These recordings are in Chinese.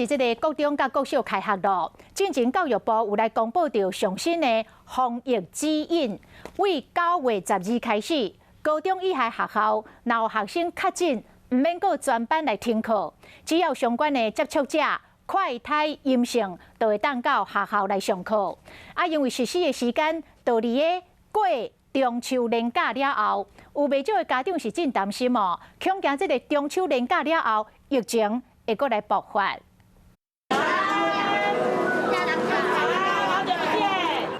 日这个国中甲国小开学咯，进前教育部有来公布到上新的防疫指引，为9月12开始，高中以下学校若有学生确诊，唔免搁全班来停课，只要相关的接触者快筛阴性，就会当到学校来上课。因为实施的时间到伫个过中秋连假了后，有袂少的家长是真担心哦，恐惊这个中秋连假了后，疫情会搁来爆发。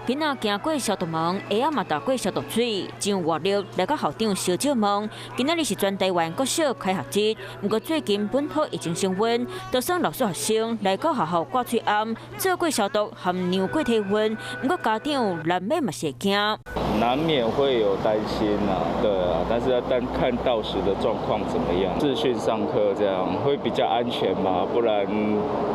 囡仔行过消毒门，鞋仔嘛踏过消毒水，上活力来到校长小酒问，今仔日是全台湾国小开学日，不过最近本土疫情升温，多数老师学生来到学校挂嘴暗，做过消毒含量过体温，不过家长难免嘛是会惊。难免会有担心啊，对啊，但是要单看到时的状况怎么样，视讯上课这样会比较安全嘛，不然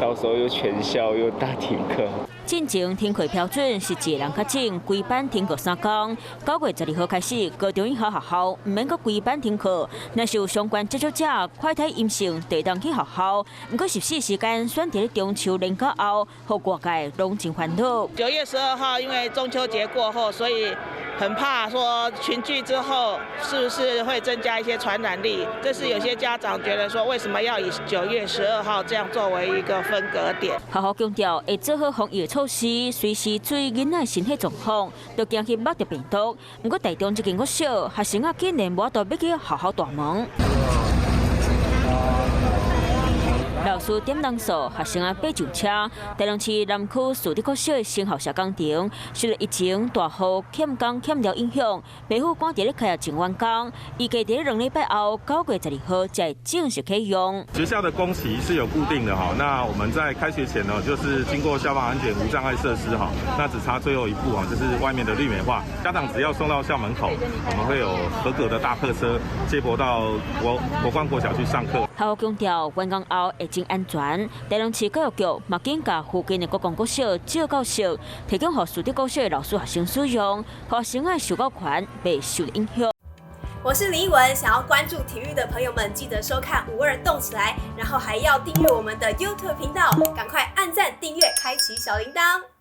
到时候又全校又大停课。进前停课标准是一个人确诊，规班停课3天。9月12号开始，高中以下学校唔免搁规班停课。若是有相关接触者快筛阴性，就当去学校。不过14时间选伫中秋连假后，互外界拢真烦恼。9月12号，因为中秋节过后，所以很怕说群聚之后是不是会增加一些传染力。这是有些家长觉得说，为什么要以9月12号这样作为一个分隔点？学校强调会做好防疫措施，随时注意囡仔身体状况，就惊去捌着病毒。不过台中这间国小学生竟然无法度要去学校大门。老师点人数，学生爬上车。台中市南区树德国小的新校舍工程，受到疫情大雨欠工欠料影响，政府赶伫咧开学前完工，预计伫2礼拜后9月12号才会正式启用。学校的工期是有固定的哈，那我们在开学前呢，就是经过消防安检无障碍设施哈，那只差最后一步啊，就是外面的绿美化。家长只要送到校门口，我们会有合格的大客车接驳到国光国小去上课。校强调完工后会真安全。台中市教育局嘛紧甲附近的国光国小照教室提供予树德国小的老师学生使用，学生爱受教权袂受影响。我是李一文，想要关注体育的朋友们，记得收看52动起来，然后还要订阅我们的 YouTube 频道，赶快按赞、订阅、开启小铃铛。